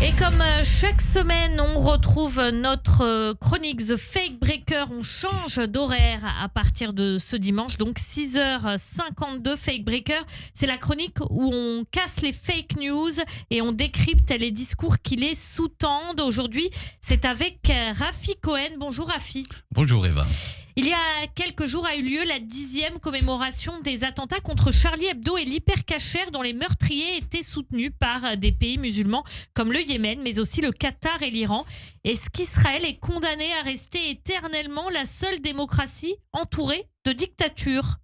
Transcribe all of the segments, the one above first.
Et comme chaque semaine, on retrouve notre chronique The Fake Breaker. On change d'horaire à partir de ce dimanche, donc 6h52. Fake Breaker, c'est la chronique où on casse les fake news et on décrypte les discours qui les sous-tendent. Aujourd'hui, c'est avec Rafi Cohen. Bonjour Rafi. Bonjour Eva. Il y a quelques jours a eu lieu la 10e commémoration des attentats contre Charlie Hebdo et l'hypercacher dont les meurtriers étaient soutenus par des pays musulmans comme le Yémen, mais aussi le Qatar et l'Iran. Est-ce qu'Israël est condamné à rester éternellement la seule démocratie entourée de dictatures ?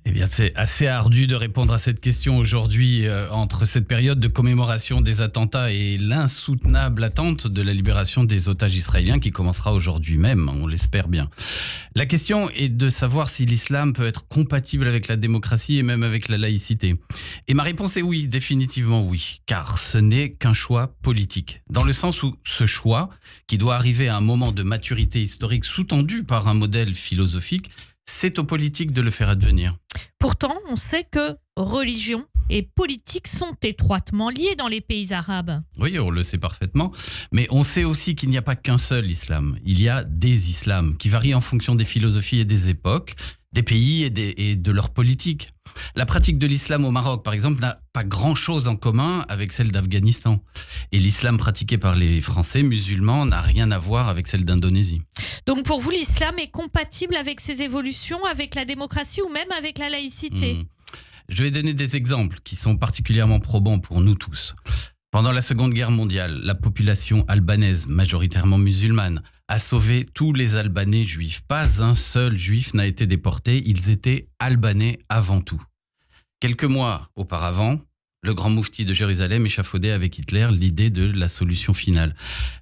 Eh bien, c'est assez ardu de répondre à cette question aujourd'hui entre cette période de commémoration des attentats et l'insoutenable attente de la libération des otages israéliens qui commencera aujourd'hui même, on l'espère bien. La question est de savoir si l'islam peut être compatible avec la démocratie et même avec la laïcité. Et ma réponse est oui, définitivement oui, car ce n'est qu'un choix politique. Dans le sens où ce choix, qui doit arriver à un moment de maturité historique sous-tendu par un modèle philosophique, c'est aux politiques de le faire advenir. Pourtant, on sait que religion et politique sont étroitement liés dans les pays arabes. Oui, on le sait parfaitement. Mais on sait aussi qu'il n'y a pas qu'un seul islam. Il y a des islams qui varient en fonction des philosophies et des époques, des pays et de leur politique. La pratique de l'islam au Maroc, par exemple, n'a pas grand-chose en commun avec celle d'Afghanistan. Et l'islam pratiqué par les Français musulmans n'a rien à voir avec celle d'Indonésie. Donc pour vous, l'islam est compatible avec ces évolutions, avec la démocratie ou même avec la laïcité ? Je vais donner des exemples qui sont particulièrement probants pour nous tous. Pendant la Seconde Guerre mondiale, la population albanaise, majoritairement musulmane, a sauvé tous les Albanais juifs. Pas un seul juif n'a été déporté, ils étaient albanais avant tout. Quelques mois auparavant, le grand moufti de Jérusalem échafaudait avec Hitler l'idée de la solution finale.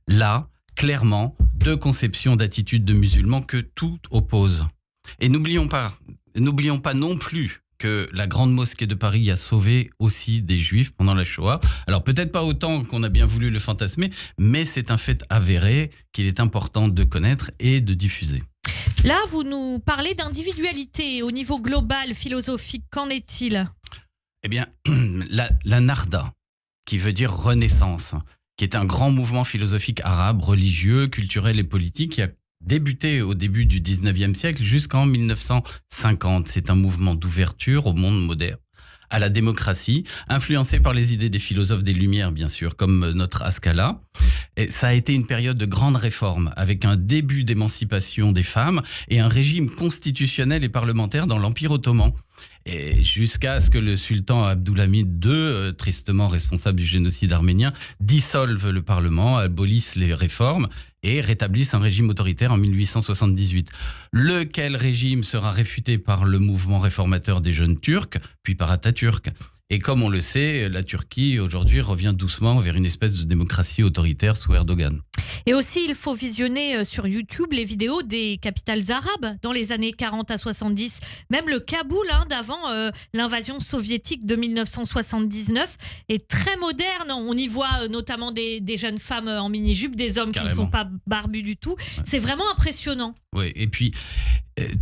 Là, clairement, deux conceptions d'attitude de musulmans que tout oppose. Et n'oublions pas non plus que la grande mosquée de Paris a sauvé aussi des juifs pendant la Shoah. Alors peut-être pas autant qu'on a bien voulu le fantasmer, mais c'est un fait avéré qu'il est important de connaître et de diffuser. Là, vous nous parlez d'individualité au niveau global, philosophique. Qu'en est-il ? Eh bien, la Narda, qui veut dire renaissance, qui est un grand mouvement philosophique arabe, religieux, culturel et politique qui a débuté au début du 19e siècle jusqu'en 1950. C'est un mouvement d'ouverture au monde moderne, à la démocratie, influencé par les idées des philosophes des Lumières, bien sûr, comme notre Ascala. Et ça a été une période de grande réforme, avec un début d'émancipation des femmes et un régime constitutionnel et parlementaire dans l'Empire ottoman. Et jusqu'à ce que le sultan Abdulhamid II, tristement responsable du génocide arménien, dissolve le Parlement, abolisse les réformes et rétablisse un régime autoritaire en 1878. Lequel régime sera réfuté par le mouvement réformateur des jeunes Turcs, puis par Atatürk. Et comme on le sait, la Turquie aujourd'hui revient doucement vers une espèce de démocratie autoritaire sous Erdogan. Et aussi, il faut visionner sur YouTube les vidéos des capitales arabes dans les années 40 à 70. Même le Kaboul, d'avant l'invasion soviétique de 1979, est très moderne. On y voit notamment des jeunes femmes en mini-jupe, des hommes qui ne sont pas barbus du tout. Ouais. C'est vraiment impressionnant. Oui, et puis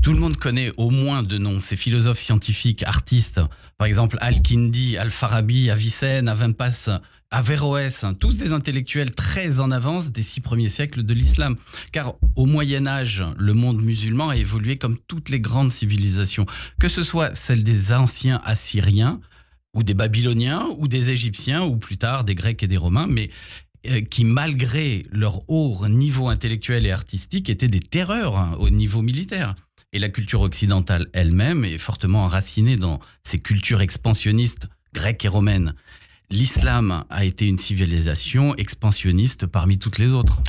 tout le monde connaît au moins de noms ces philosophes scientifiques, artistes, par exemple Al-Kindi, Al-Farabi, Avicenne, Avenpas, Averroès, tous des intellectuels très en avance des 6 premiers siècles de l'islam. Car au Moyen-Âge, le monde musulman a évolué comme toutes les grandes civilisations, que ce soit celle des anciens Assyriens, ou des Babyloniens, ou des Égyptiens, ou plus tard des Grecs et des Romains, mais qui, malgré leur haut niveau intellectuel et artistique, étaient des terreurs au niveau militaire. Et la culture occidentale elle-même est fortement enracinée dans ces cultures expansionnistes grecques et romaines. L'islam a été une civilisation expansionniste parmi toutes les autres.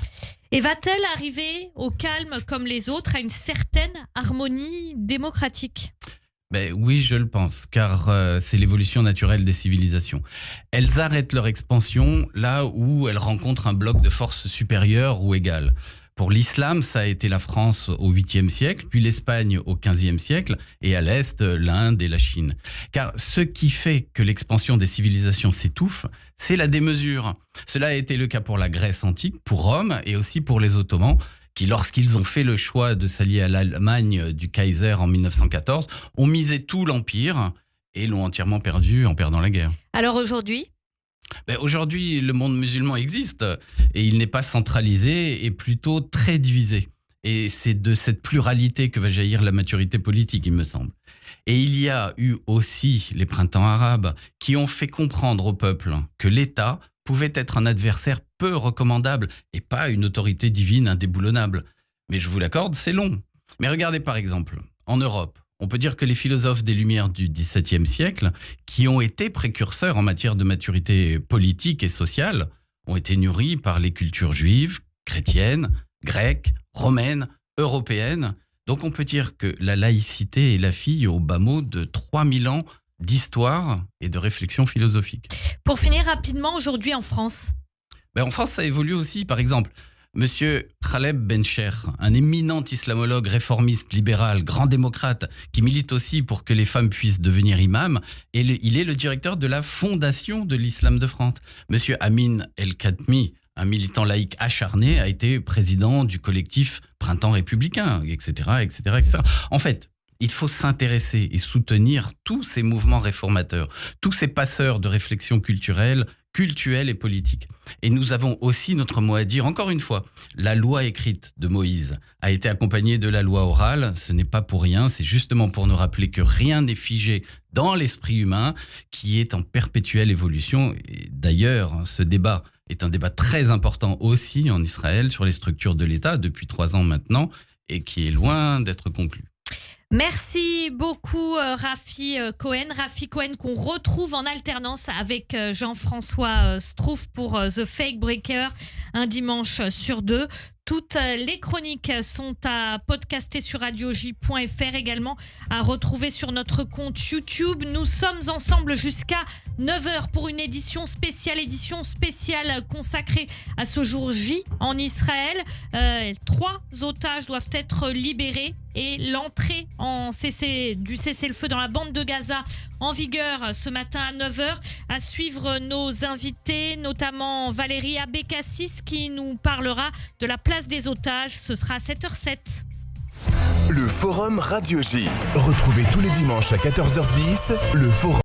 Et va-t-elle arriver au calme comme les autres, à une certaine harmonie démocratique ? Oui, je le pense, car c'est l'évolution naturelle des civilisations. Elles arrêtent leur expansion là où elles rencontrent un bloc de force supérieure ou égale. Pour l'islam, ça a été la France au 8e siècle, puis l'Espagne au 15e siècle, et à l'Est, l'Inde et la Chine. Car ce qui fait que l'expansion des civilisations s'étouffe, c'est la démesure. Cela a été le cas pour la Grèce antique, pour Rome et aussi pour les Ottomans, qui, lorsqu'ils ont fait le choix de s'allier à l'Allemagne du Kaiser en 1914, ont misé tout l'Empire et l'ont entièrement perdu en perdant la guerre. Alors aujourd'hui ? Aujourd'hui, le monde musulman existe et il n'est pas centralisé et plutôt très divisé. Et c'est de cette pluralité que va jaillir la maturité politique, il me semble. Et il y a eu aussi les printemps arabes qui ont fait comprendre au peuple que l'État pouvait être un adversaire peu recommandable et pas une autorité divine indéboulonnable. Mais je vous l'accorde, c'est long. Mais regardez par exemple, en Europe, on peut dire que les philosophes des Lumières du XVIIe siècle, qui ont été précurseurs en matière de maturité politique et sociale, ont été nourris par les cultures juives, chrétiennes, grecques, romaines, européennes. Donc on peut dire que la laïcité est la fille au bas mot de 3000 ans d'histoire et de réflexion philosophique. Pour finir rapidement, aujourd'hui en France. En France, ça évolue aussi. Par exemple, Monsieur Khaled Bencher, un éminent islamologue réformiste, libéral, grand démocrate, qui milite aussi pour que les femmes puissent devenir imams, et il est le directeur de la Fondation de l'Islam de France. Monsieur Amin El-Khatmi, un militant laïque acharné, a été président du collectif Printemps républicain, etc., etc., etc. En fait, il faut s'intéresser et soutenir tous ces mouvements réformateurs, tous ces passeurs de réflexion culturelle et politique. Et nous avons aussi notre mot à dire. Encore une fois, la loi écrite de Moïse a été accompagnée de la loi orale. Ce n'est pas pour rien, c'est justement pour nous rappeler que rien n'est figé dans l'esprit humain, qui est en perpétuelle évolution. Et d'ailleurs, ce débat est un débat très important aussi en Israël sur les structures de l'État depuis 3 ans maintenant et qui est loin d'être conclu. Merci beaucoup Rafi Cohen. Rafi Cohen qu'on retrouve en alternance avec Jean-François Strouff pour The Fake Breaker un dimanche sur 2. Toutes les chroniques sont à podcaster sur radioj.fr, également à retrouver sur notre compte YouTube. Nous sommes ensemble jusqu'à 9h pour une édition spéciale consacrée à ce jour J en Israël. 3 otages doivent être libérés et l'entrée du cessez-le-feu dans la bande de Gaza en vigueur ce matin à 9h. À suivre nos invités, notamment Valérie Abécassis qui nous parlera de la place des otages. Ce sera à 7h07. Le Forum Radio J. Retrouvez tous les dimanches à 14h10 le Forum.